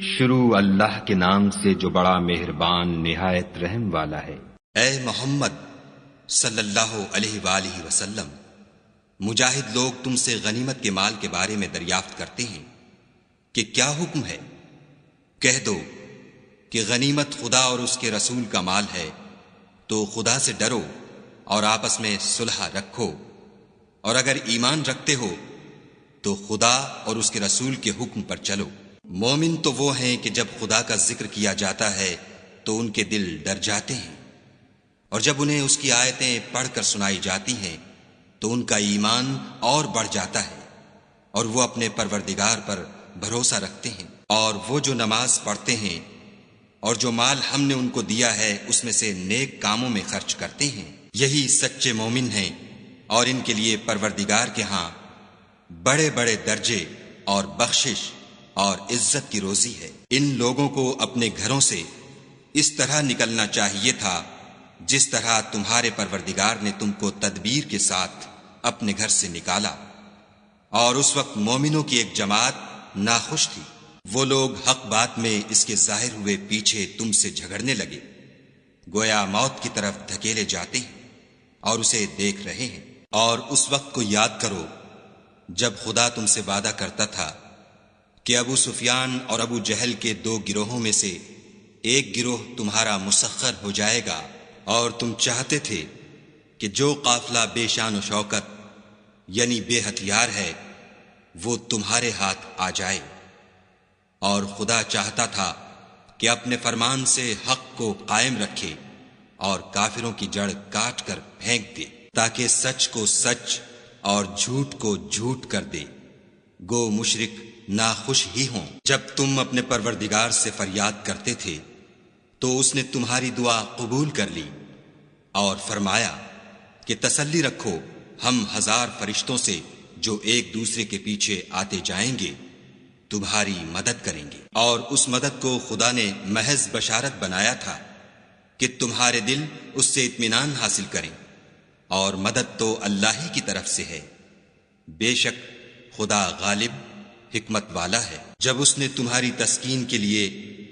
شروع اللہ کے نام سے جو بڑا مہربان نہایت رحم والا ہے۔ اے محمد صلی اللہ علیہ وآلہ وسلم، مجاہد لوگ تم سے غنیمت کے مال کے بارے میں دریافت کرتے ہیں کہ کیا حکم ہے؟ کہہ دو کہ غنیمت خدا اور اس کے رسول کا مال ہے، تو خدا سے ڈرو اور آپس میں صلح رکھو، اور اگر ایمان رکھتے ہو تو خدا اور اس کے رسول کے حکم پر چلو۔ مومن تو وہ ہیں کہ جب خدا کا ذکر کیا جاتا ہے تو ان کے دل ڈر جاتے ہیں، اور جب انہیں اس کی آیتیں پڑھ کر سنائی جاتی ہیں تو ان کا ایمان اور بڑھ جاتا ہے، اور وہ اپنے پروردگار پر بھروسہ رکھتے ہیں، اور وہ جو نماز پڑھتے ہیں اور جو مال ہم نے ان کو دیا ہے اس میں سے نیک کاموں میں خرچ کرتے ہیں، یہی سچے مومن ہیں، اور ان کے لیے پروردگار کے ہاں بڑے بڑے درجے اور بخشش اور عزت کی روزی ہے۔ ان لوگوں کو اپنے گھروں سے اس طرح نکلنا چاہیے تھا جس طرح تمہارے پروردگار نے تم کو تدبیر کے ساتھ اپنے گھر سے نکالا، اور اس وقت مومنوں کی ایک جماعت ناخوش تھی۔ وہ لوگ حق بات میں اس کے ظاہر ہوئے پیچھے تم سے جھگڑنے لگے، گویا موت کی طرف دھکیلے جاتے ہیں اور اسے دیکھ رہے ہیں۔ اور اس وقت کو یاد کرو جب خدا تم سے وعدہ کرتا تھا کہ ابو سفیان اور ابو جہل کے دو گروہوں میں سے ایک گروہ تمہارا مسخر ہو جائے گا، اور تم چاہتے تھے کہ جو قافلہ بے شان و شوکت یعنی بے ہتھیار ہے وہ تمہارے ہاتھ آ جائے، اور خدا چاہتا تھا کہ اپنے فرمان سے حق کو قائم رکھے اور کافروں کی جڑ کاٹ کر پھینک دے، تاکہ سچ کو سچ اور جھوٹ کو جھوٹ کر دے، گو مشرک ناخوش ہی ہوں۔ جب تم اپنے پروردگار سے فریاد کرتے تھے تو اس نے تمہاری دعا قبول کر لی اور فرمایا کہ تسلی رکھو، ہم 1000 فرشتوں سے جو ایک دوسرے کے پیچھے آتے جائیں گے تمہاری مدد کریں گے۔ اور اس مدد کو خدا نے محض بشارت بنایا تھا کہ تمہارے دل اس سے اطمینان حاصل کریں، اور مدد تو اللہ ہی کی طرف سے ہے، بے شک خدا غالب حکمت والا ہے۔ جب اس نے تمہاری تسکین کے لیے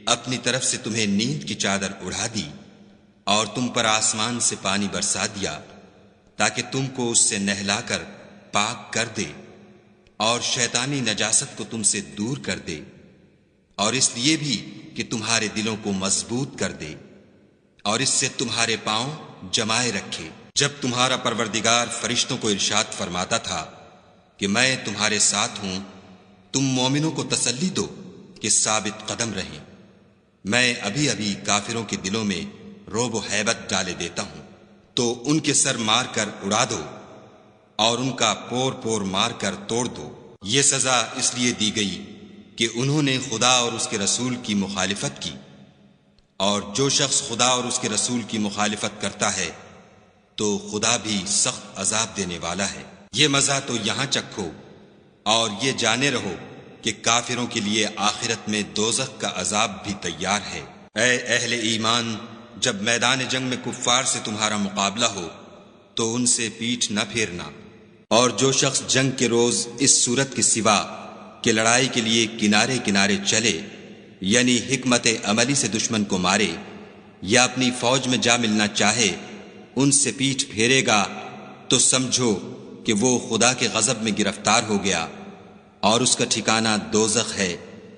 اپنی طرف سے تمہیں نیند کی چادر اڑا دی اور تم پر آسمان سے پانی برسا دیا تاکہ تم کو اس سے نہلا کر پاک کر دے اور شیطانی نجاست کو تم سے دور کر دے، اور اس لیے بھی کہ تمہارے دلوں کو مضبوط کر دے اور اس سے تمہارے پاؤں جمائے رکھے۔ جب تمہارا پروردگار فرشتوں کو ارشاد فرماتا تھا کہ میں تمہارے ساتھ ہوں، تم مومنوں کو تسلی دو کہ ثابت قدم رہیں، میں ابھی ابھی کافروں کے دلوں میں رعب و ہیبت ڈالے دیتا ہوں، تو ان کے سر مار کر اڑا دو اور ان کا پور پور مار کر توڑ دو۔ یہ سزا اس لیے دی گئی کہ انہوں نے خدا اور اس کے رسول کی مخالفت کی، اور جو شخص خدا اور اس کے رسول کی مخالفت کرتا ہے تو خدا بھی سخت عذاب دینے والا ہے۔ یہ مزہ تو یہاں چکھو اور یہ جانے رہو کہ کافروں کے لیے آخرت میں دوزخ کا عذاب بھی تیار ہے۔ اے اہل ایمان، جب میدان جنگ میں کفار سے تمہارا مقابلہ ہو تو ان سے پیٹھ نہ پھیرنا، اور جو شخص جنگ کے روز اس صورت کے سوا کہ لڑائی کے لیے کنارے کنارے چلے، یعنی حکمت عملی سے دشمن کو مارے یا اپنی فوج میں جا ملنا چاہے، ان سے پیٹھ پھیرے گا تو سمجھو کہ وہ خدا کے غضب میں گرفتار ہو گیا، اور اس کا ٹھکانہ دوزخ ہے،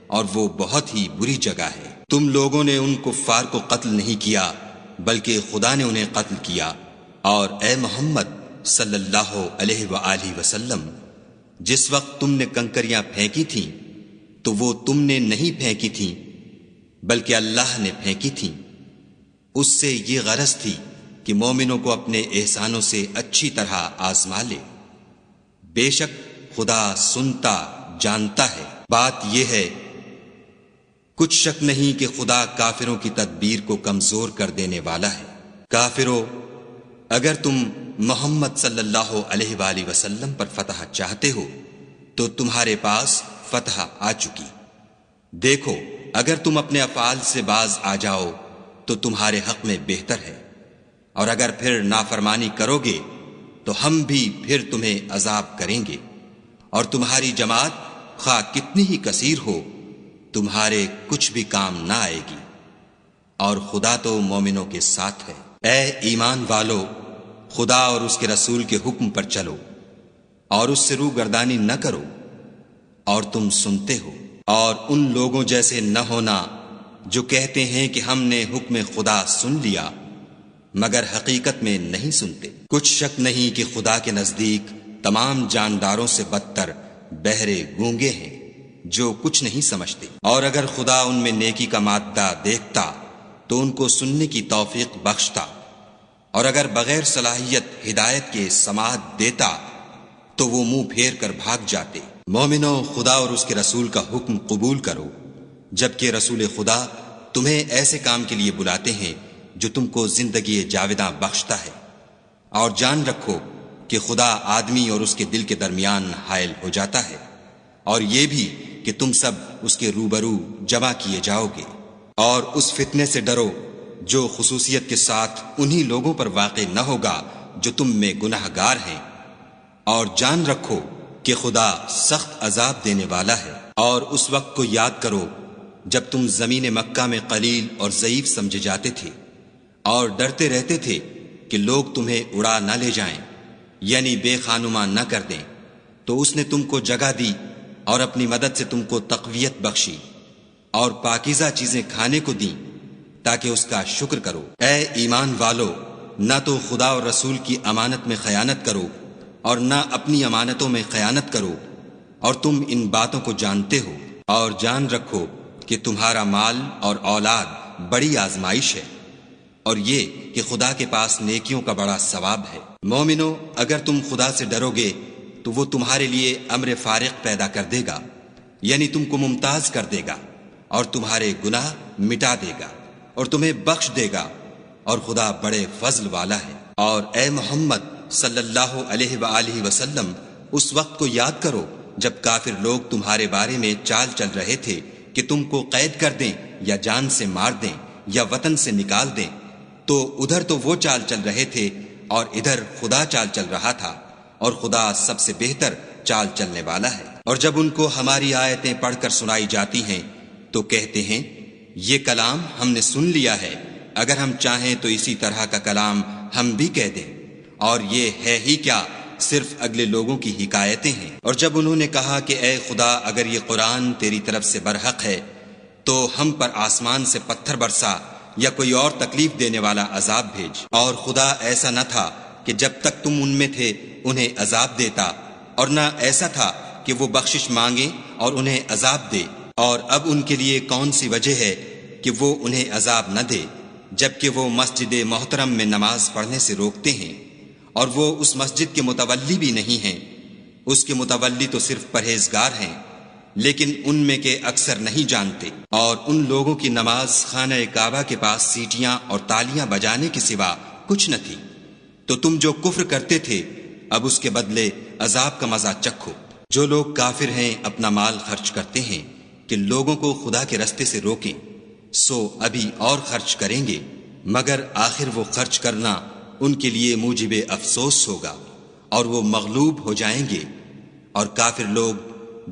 اور وہ بہت ہی بری جگہ ہے۔ تم لوگوں نے ان کفار کو قتل نہیں کیا بلکہ خدا نے انہیں قتل کیا، اور اے محمد صلی اللہ علیہ وآلہ وسلم، جس وقت تم نے کنکریاں پھینکی تھیں تو وہ تم نے نہیں پھینکی تھیں بلکہ اللہ نے پھینکی تھیں، اس سے یہ غرض تھی کہ مومنوں کو اپنے احسانوں سے اچھی طرح آزما لے، بے شک خدا سنتا جانتا ہے۔ بات یہ ہے، کچھ شک نہیں کہ خدا کافروں کی تدبیر کو کمزور کر دینے والا ہے۔ کافروں، اگر تم محمد صلی اللہ علیہ وآلہ وسلم پر فتح چاہتے ہو تو تمہارے پاس فتح آ چکی۔ دیکھو، اگر تم اپنے افعال سے باز آ جاؤ تو تمہارے حق میں بہتر ہے، اور اگر پھر نافرمانی کرو گے تو ہم بھی پھر تمہیں عذاب کریں گے، اور تمہاری جماعت خواہ کتنی ہی کثیر ہو تمہارے کچھ بھی کام نہ آئے گی، اور خدا تو مومنوں کے ساتھ ہے۔ اے ایمان والو، خدا اور اس کے رسول کے حکم پر چلو اور اس سے روگردانی نہ کرو، اور تم سنتے ہو، اور ان لوگوں جیسے نہ ہونا جو کہتے ہیں کہ ہم نے حکم خدا سن لیا مگر حقیقت میں نہیں سنتے۔ کچھ شک نہیں کہ خدا کے نزدیک تمام جانداروں سے بدتر بہرے گونگے ہیں جو کچھ نہیں سمجھتے، اور اگر خدا ان میں نیکی کا مادہ دیکھتا تو ان کو سننے کی توفیق بخشتا، اور اگر بغیر صلاحیت ہدایت کے سماعت دیتا تو وہ منہ پھیر کر بھاگ جاتے۔ مومنو، خدا اور اس کے رسول کا حکم قبول کرو، جبکہ رسول خدا تمہیں ایسے کام کے لیے بلاتے ہیں جو تم کو زندگی جاوداں بخشتا ہے، اور جان رکھو کہ خدا آدمی اور اس کے دل کے درمیان حائل ہو جاتا ہے، اور یہ بھی کہ تم سب اس کے روبرو جمع کیے جاؤ گے، اور اس فتنے سے ڈرو جو خصوصیت کے ساتھ انہی لوگوں پر واقع نہ ہوگا جو تم میں گناہ گار ہیں، اور جان رکھو کہ خدا سخت عذاب دینے والا ہے۔ اور اس وقت کو یاد کرو جب تم زمین مکہ میں قلیل اور ضعیف سمجھے جاتے تھے اور ڈرتے رہتے تھے کہ لوگ تمہیں اڑا نہ لے جائیں، یعنی بے خانما نہ کر دیں، تو اس نے تم کو جگہ دی اور اپنی مدد سے تم کو تقویت بخشی اور پاکیزہ چیزیں کھانے کو دیں تاکہ اس کا شکر کرو۔ اے ایمان والو، نہ تو خدا اور رسول کی امانت میں خیانت کرو اور نہ اپنی امانتوں میں خیانت کرو، اور تم ان باتوں کو جانتے ہو، اور جان رکھو کہ تمہارا مال اور اولاد بڑی آزمائش ہے، اور یہ کہ خدا کے پاس نیکیوں کا بڑا ثواب ہے۔ مومنو، اگر تم خدا سے ڈرو گے تو وہ تمہارے لیے امر فارق پیدا کر دے گا، یعنی تم کو ممتاز کر دے گا اور تمہارے گناہ مٹا دے گا اور تمہیں بخش دے گا، اور خدا بڑے فضل والا ہے۔ اور اے محمد صلی اللہ علیہ وآلہ وسلم، اس وقت کو یاد کرو جب کافر لوگ تمہارے بارے میں چال چل رہے تھے کہ تم کو قید کر دیں یا جان سے مار دیں یا وطن سے نکال دیں، تو ادھر تو وہ چال چل رہے تھے اور ادھر خدا چال چل رہا تھا، اور خدا سب سے بہتر چال چلنے والا ہے۔ اور جب ان کو ہماری آیتیں پڑھ کر سنائی جاتی ہیں تو کہتے ہیں یہ کلام ہم نے سن لیا ہے، اگر ہم چاہیں تو اسی طرح کا کلام ہم بھی کہہ دیں، اور یہ ہے ہی کیا، صرف اگلے لوگوں کی حکایتیں ہیں۔ اور جب انہوں نے کہا کہ اے خدا، اگر یہ قرآن تیری طرف سے برحق ہے تو ہم پر آسمان سے پتھر برسا یا کوئی اور تکلیف دینے والا عذاب بھیج۔ اور خدا ایسا نہ تھا کہ جب تک تم ان میں تھے انہیں عذاب دیتا، اور نہ ایسا تھا کہ وہ بخشش مانگے اور انہیں عذاب دے۔ اور اب ان کے لیے کون سی وجہ ہے کہ وہ انہیں عذاب نہ دے، جبکہ وہ مسجد محترم میں نماز پڑھنے سے روکتے ہیں، اور وہ اس مسجد کے متولی بھی نہیں ہیں، اس کے متولی تو صرف پرہیزگار ہیں، لیکن ان میں کے اکثر نہیں جانتے۔ اور ان لوگوں کی نماز خانہ کعبہ کے پاس سیٹیاں اور تالیاں بجانے کے سوا کچھ نہ تھی، تو تم جو کفر کرتے تھے اب اس کے بدلے عذاب کا مزہ چکھو۔ جو لوگ کافر ہیں اپنا مال خرچ کرتے ہیں کہ لوگوں کو خدا کے رستے سے روکیں، سو ابھی اور خرچ کریں گے، مگر آخر وہ خرچ کرنا ان کے لیے موجب افسوس ہوگا، اور وہ مغلوب ہو جائیں گے، اور کافر لوگ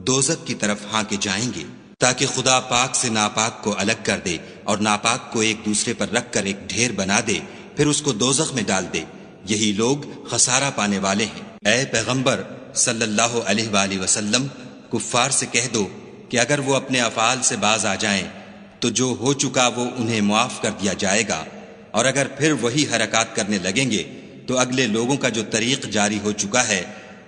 دوزخ کی طرف ہانکے جائیں گے، تاکہ خدا پاک سے ناپاک کو الگ کر دے اور ناپاک کو ایک دوسرے پر رکھ کر ایک ڈھیر بنا دے، پھر اس کو دوزخ میں ڈال دے۔ یہی لوگ خسارہ پانے والے ہیں۔ اے پیغمبر صلی اللہ علیہ وآلہ وسلم، کفار سے کہہ دو کہ اگر وہ اپنے افعال سے باز آ جائیں تو جو ہو چکا وہ انہیں معاف کر دیا جائے گا، اور اگر پھر وہی حرکات کرنے لگیں گے تو اگلے لوگوں کا جو طریق جاری ہو چکا ہے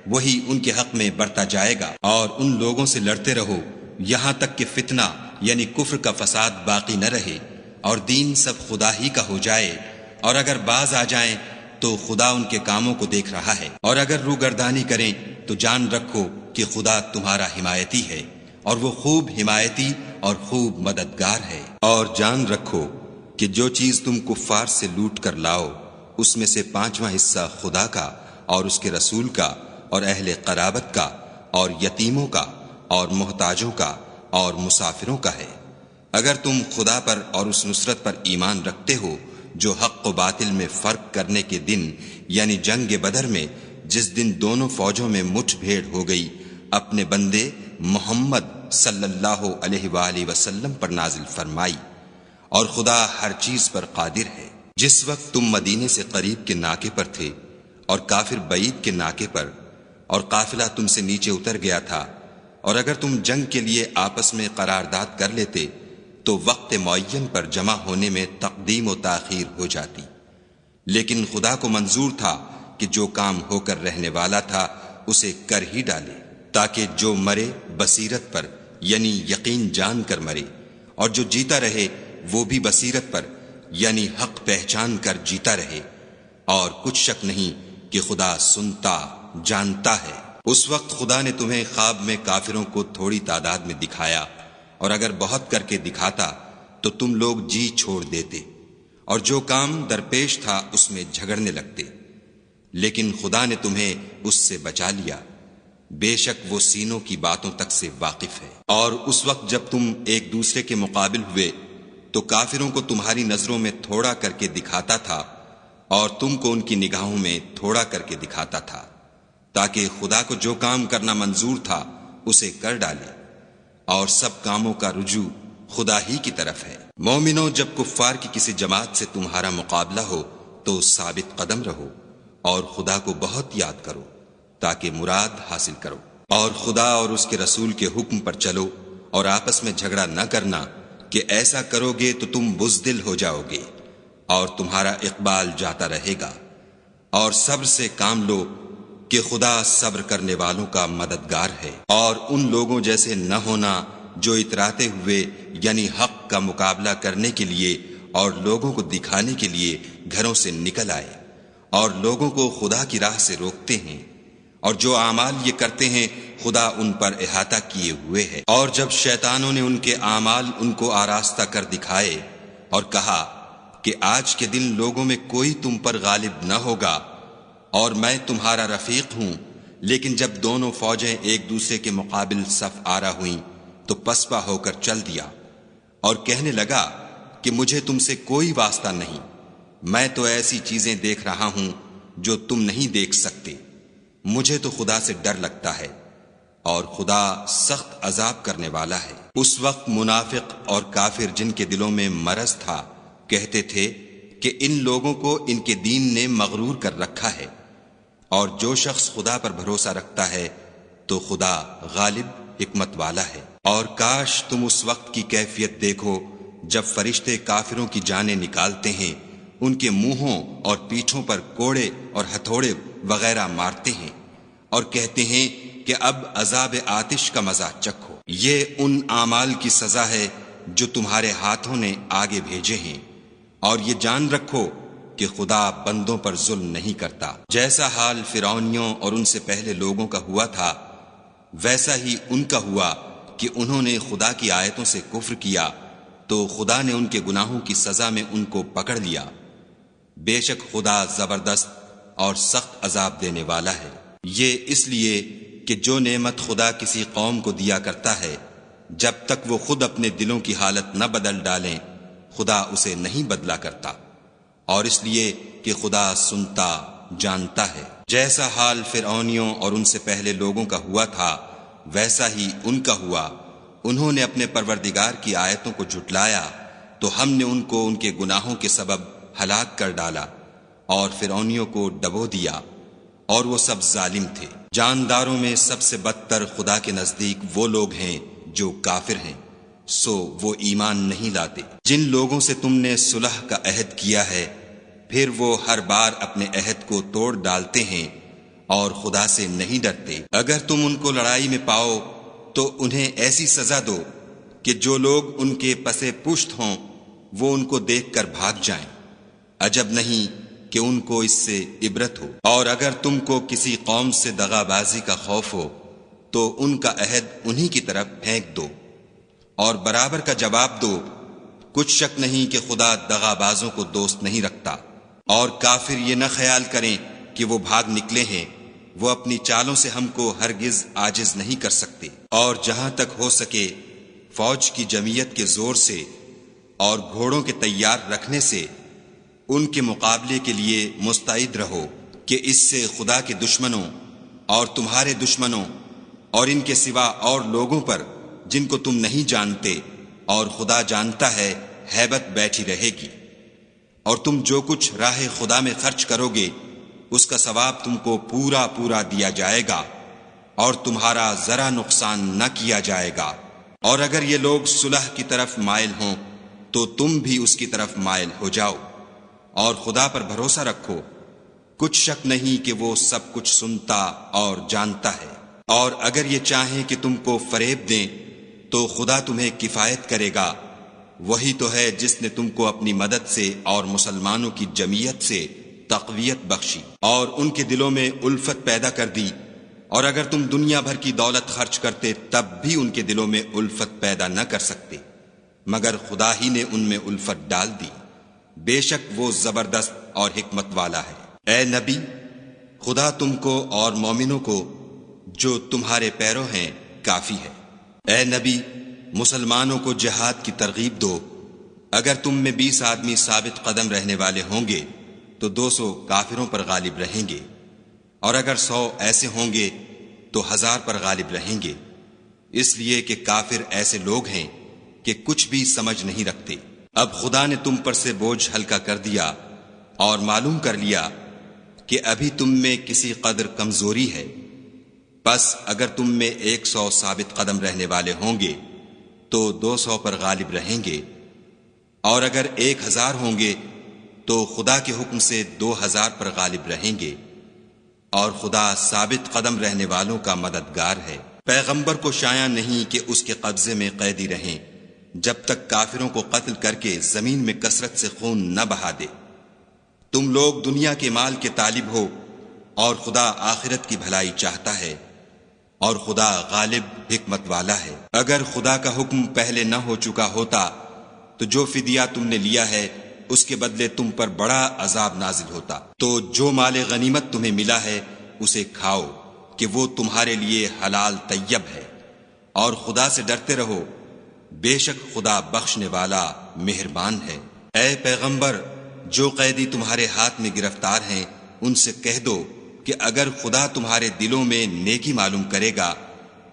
وہی ان کے حق میں بڑھتا جائے گا۔ اور ان لوگوں سے لڑتے رہو یہاں تک کہ فتنہ یعنی کفر کا فساد باقی نہ رہے اور دین سب خدا ہی کا ہو جائے، اور اگر باز آ جائیں تو خدا ان کے کاموں کو دیکھ رہا ہے، اور اگر روگردانی کریں تو جان رکھو کہ خدا تمہارا حمایتی ہے، اور وہ خوب حمایتی اور خوب مددگار ہے۔ اور جان رکھو کہ جو چیز تم کفار سے لوٹ کر لاؤ اس میں سے 5واں حصہ خدا کا اور اس کے رسول کا اور اہل قرابت کا اور یتیموں کا اور محتاجوں کا اور مسافروں کا ہے۔ اگر تم خدا پر اور اس نصرت پر ایمان رکھتے ہو جو حق و باطل میں فرق کرنے کے دن یعنی جنگ بدر میں، جس دن دونوں فوجوں میں مٹھ بھیڑ ہو گئی، اپنے بندے محمد صلی اللہ علیہ وآلہ وسلم پر نازل فرمائی، اور خدا ہر چیز پر قادر ہے۔ جس وقت تم مدینے سے قریب کے ناکے پر تھے اور کافر بعید کے ناکے پر، اور قافلہ تم سے نیچے اتر گیا تھا، اور اگر تم جنگ کے لیے آپس میں قرارداد کر لیتے تو وقت معین پر جمع ہونے میں تقدیم و تاخیر ہو جاتی، لیکن خدا کو منظور تھا کہ جو کام ہو کر رہنے والا تھا اسے کر ہی ڈالے، تاکہ جو مرے بصیرت پر یعنی یقین جان کر مرے، اور جو جیتا رہے وہ بھی بصیرت پر یعنی حق پہچان کر جیتا رہے، اور کچھ شک نہیں کہ خدا سنتا جانتا ہے۔ اس وقت خدا نے تمہیں خواب میں کافروں کو تھوڑی تعداد میں دکھایا، اور اگر بہت کر کے دکھاتا تو تم لوگ جی چھوڑ دیتے، اور جو کام درپیش تھا اس میں جھگڑنے لگتے، لیکن خدا نے تمہیں اس سے بچا لیا، بے شک وہ سینوں کی باتوں تک سے واقف ہے۔ اور اس وقت جب تم ایک دوسرے کے مقابل ہوئے تو کافروں کو تمہاری نظروں میں تھوڑا کر کے دکھاتا تھا، اور تم کو ان کی نگاہوں میں تھوڑا کر کے دکھاتا تھا، تاکہ خدا کو جو کام کرنا منظور تھا اسے کر ڈالے، اور سب کاموں کا رجوع خدا ہی کی طرف ہے۔ مومنوں، جب کفار کی کسی جماعت سے تمہارا مقابلہ ہو تو ثابت قدم رہو، اور خدا کو بہت یاد کرو تاکہ مراد حاصل کرو، اور خدا اور اس کے رسول کے حکم پر چلو، اور آپس میں جھگڑا نہ کرنا کہ ایسا کرو گے تو تم بزدل ہو جاؤ گے اور تمہارا اقبال جاتا رہے گا، اور صبر سے کام لو کہ خدا صبر کرنے والوں کا مددگار ہے۔ اور ان لوگوں جیسے نہ ہونا جو اتراتے ہوئے یعنی حق کا مقابلہ کرنے کے لیے اور لوگوں کو دکھانے کے لیے گھروں سے نکل آئے اور لوگوں کو خدا کی راہ سے روکتے ہیں، اور جو اعمال یہ کرتے ہیں خدا ان پر احاطہ کیے ہوئے ہے۔ اور جب شیطانوں نے ان کے اعمال ان کو آراستہ کر دکھائے اور کہا کہ آج کے دن لوگوں میں کوئی تم پر غالب نہ ہوگا اور میں تمہارا رفیق ہوں، لیکن جب دونوں فوجیں ایک دوسرے کے مقابل صف آرا ہوئیں تو پسپا ہو کر چل دیا اور کہنے لگا کہ مجھے تم سے کوئی واسطہ نہیں، میں تو ایسی چیزیں دیکھ رہا ہوں جو تم نہیں دیکھ سکتے، مجھے تو خدا سے ڈر لگتا ہے، اور خدا سخت عذاب کرنے والا ہے۔ اس وقت منافق اور کافر جن کے دلوں میں مرض تھا کہتے تھے کہ ان لوگوں کو ان کے دین نے مغرور کر رکھا ہے، اور جو شخص خدا پر بھروسہ رکھتا ہے تو خدا غالب حکمت والا ہے۔ اور کاش تم اس وقت کی کیفیت دیکھو جب فرشتے کافروں کی جانیں نکالتے ہیں، ان کے منہوں اور پیٹھوں پر کوڑے اور ہتھوڑے وغیرہ مارتے ہیں اور کہتے ہیں کہ اب عذاب آتش کا مزہ چکھو، یہ ان اعمال کی سزا ہے جو تمہارے ہاتھوں نے آگے بھیجے ہیں، اور یہ جان رکھو کہ خدا بندوں پر ظلم نہیں کرتا۔ جیسا حال فرعونیوں اور ان سے پہلے لوگوں کا ہوا تھا ویسا ہی ان کا ہوا کہ انہوں نے خدا کی آیتوں سے کفر کیا تو خدا نے ان کے گناہوں کی سزا میں ان کو پکڑ لیا، بے شک خدا زبردست اور سخت عذاب دینے والا ہے۔ یہ اس لیے کہ جو نعمت خدا کسی قوم کو دیا کرتا ہے جب تک وہ خود اپنے دلوں کی حالت نہ بدل ڈالیں خدا اسے نہیں بدلا کرتا، اور اس لیے کہ خدا سنتا جانتا ہے۔ جیسا حال فرعونیوں اور ان سے پہلے لوگوں کا ہوا تھا ویسا ہی ان کا ہوا، انہوں نے اپنے پروردگار کی آیتوں کو جھٹلایا تو ہم نے ان کو ان کے گناہوں کے سبب ہلاک کر ڈالا اور فرعونیوں کو ڈبو دیا، اور وہ سب ظالم تھے۔ جانداروں میں سب سے بدتر خدا کے نزدیک وہ لوگ ہیں جو کافر ہیں، سو وہ ایمان نہیں لاتے۔ جن لوگوں سے تم نے صلح کا عہد کیا ہے پھر وہ ہر بار اپنے عہد کو توڑ ڈالتے ہیں اور خدا سے نہیں ڈرتے۔ اگر تم ان کو لڑائی میں پاؤ تو انہیں ایسی سزا دو کہ جو لوگ ان کے پسے پشت ہوں وہ ان کو دیکھ کر بھاگ جائیں، عجب نہیں کہ ان کو اس سے عبرت ہو۔ اور اگر تم کو کسی قوم سے دغا بازی کا خوف ہو تو ان کا عہد انہی کی طرف پھینک دو اور برابر کا جواب دو، کچھ شک نہیں کہ خدا دغا بازوں کو دوست نہیں رکھتا۔ اور کافر یہ نہ خیال کریں کہ وہ بھاگ نکلے ہیں، وہ اپنی چالوں سے ہم کو ہرگز عاجز نہیں کر سکتے۔ اور جہاں تک ہو سکے فوج کی جمعیت کے زور سے اور گھوڑوں کے تیار رکھنے سے ان کے مقابلے کے لیے مستعد رہو کہ اس سے خدا کے دشمنوں اور تمہارے دشمنوں اور ان کے سوا اور لوگوں پر جن کو تم نہیں جانتے، اور خدا جانتا ہے ہیبت بیٹھی رہے گی۔ اور تم جو کچھ راہ خدا میں خرچ کرو گے اس کا ثواب تم کو پورا پورا دیا جائے گا، اور تمہارا ذرا نقصان نہ کیا جائے گا۔ اور اگر یہ لوگ صلح کی طرف مائل ہوں تو تم بھی اس کی طرف مائل ہو جاؤ، اور خدا پر بھروسہ رکھو، کچھ شک نہیں کہ وہ سب کچھ سنتا اور جانتا ہے۔ اور اگر یہ چاہیں کہ تم کو فریب دیں تو خدا تمہیں کفایت کرے گا، وہی تو ہے جس نے تم کو اپنی مدد سے اور مسلمانوں کی جمعیت سے تقویت بخشی اور ان کے دلوں میں الفت پیدا کر دی۔ اور اگر تم دنیا بھر کی دولت خرچ کرتے تب بھی ان کے دلوں میں الفت پیدا نہ کر سکتے، مگر خدا ہی نے ان میں الفت ڈال دی، بے شک وہ زبردست اور حکمت والا ہے۔ اے نبی، خدا تم کو اور مومنوں کو جو تمہارے پیرو ہیں کافی ہے۔ اے نبی، مسلمانوں کو جہاد کی ترغیب دو۔ اگر تم میں 20 آدمی ثابت قدم رہنے والے ہوں گے تو 200 کافروں پر غالب رہیں گے، اور اگر 100 ایسے ہوں گے تو 1000 پر غالب رہیں گے، اس لیے کہ کافر ایسے لوگ ہیں کہ کچھ بھی سمجھ نہیں رکھتے۔ اب خدا نے تم پر سے بوجھ ہلکا کر دیا اور معلوم کر لیا کہ ابھی تم میں کسی قدر کمزوری ہے، پس اگر تم میں 100 ثابت قدم رہنے والے ہوں گے تو 200 پر غالب رہیں گے، اور اگر 1000 ہوں گے تو خدا کے حکم سے 2000 پر غالب رہیں گے، اور خدا ثابت قدم رہنے والوں کا مددگار ہے۔ پیغمبر کو شایع نہیں کہ اس کے قبضے میں قیدی رہیں جب تک کافروں کو قتل کر کے زمین میں کثرت سے خون نہ بہا دے۔ تم لوگ دنیا کے مال کے طالب ہو اور خدا آخرت کی بھلائی چاہتا ہے، اور خدا غالب حکمت والا ہے۔ اگر خدا کا حکم پہلے نہ ہو چکا ہوتا تو جو فدیہ تم نے لیا ہے اس کے بدلے تم پر بڑا عذاب نازل ہوتا۔ تو جو مال غنیمت تمہیں ملا ہے اسے کھاؤ کہ وہ تمہارے لیے حلال طیب ہے، اور خدا سے ڈرتے رہو، بے شک خدا بخشنے والا مہربان ہے۔ اے پیغمبر، جو قیدی تمہارے ہاتھ میں گرفتار ہیں ان سے کہہ دو کہ اگر خدا تمہارے دلوں میں نیکی معلوم کرے گا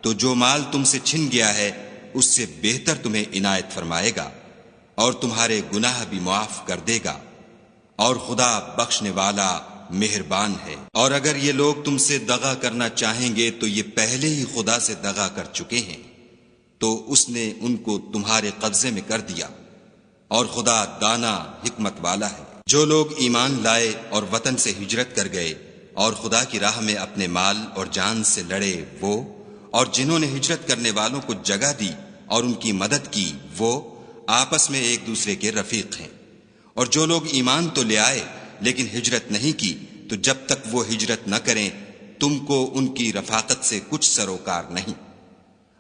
تو جو مال تم سے چھن گیا ہے اس سے بہتر تمہیں عنایت فرمائے گا، اور تمہارے گناہ بھی معاف کر دے گا، اور خدا بخشنے والا مہربان ہے۔ اور اگر یہ لوگ تم سے دغا کرنا چاہیں گے تو یہ پہلے ہی خدا سے دغا کر چکے ہیں، تو اس نے ان کو تمہارے قبضے میں کر دیا، اور خدا دانا حکمت والا ہے۔ جو لوگ ایمان لائے اور وطن سے ہجرت کر گئے اور خدا کی راہ میں اپنے مال اور جان سے لڑے وہ، اور جنہوں نے ہجرت کرنے والوں کو جگہ دی اور ان کی مدد کی وہ، آپس میں ایک دوسرے کے رفیق ہیں۔ اور جو لوگ ایمان تو لے آئے لیکن ہجرت نہیں کی تو جب تک وہ ہجرت نہ کریں تم کو ان کی رفاقت سے کچھ سروکار نہیں،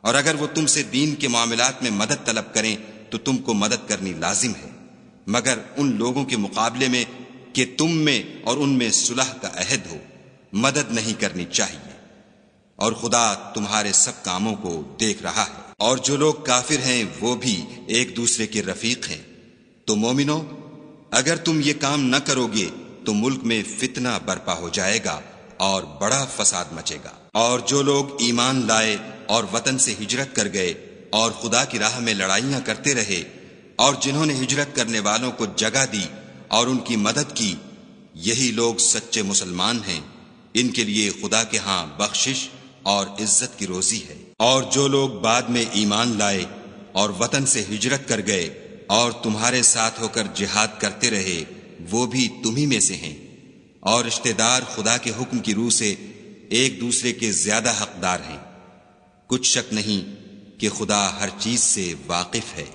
اور اگر وہ تم سے دین کے معاملات میں مدد طلب کریں تو تم کو مدد کرنی لازم ہے، مگر ان لوگوں کے مقابلے میں کہ تم میں اور ان میں صلح کا عہد ہو، مدد نہیں کرنی چاہیے، اور خدا تمہارے سب کاموں کو دیکھ رہا ہے۔ اور جو لوگ کافر ہیں وہ بھی ایک دوسرے کے رفیق ہیں۔ تو مومنو، اگر تم یہ کام نہ کرو گے تو ملک میں فتنہ برپا ہو جائے گا اور بڑا فساد مچے گا۔ اور جو لوگ ایمان لائے اور وطن سے ہجرت کر گئے اور خدا کی راہ میں لڑائیاں کرتے رہے، اور جنہوں نے ہجرت کرنے والوں کو جگہ دی اور ان کی مدد کی، یہی لوگ سچے مسلمان ہیں، ان کے لیے خدا کے ہاں بخشش اور عزت کی روزی ہے۔ اور جو لوگ بعد میں ایمان لائے اور وطن سے ہجرت کر گئے اور تمہارے ساتھ ہو کر جہاد کرتے رہے، وہ بھی تمہیں میں سے ہیں، اور رشتہ دار خدا کے حکم کی روح سے ایک دوسرے کے زیادہ حقدار ہیں۔ کچھ شک نہیں کہ خدا ہر چیز سے واقف ہے۔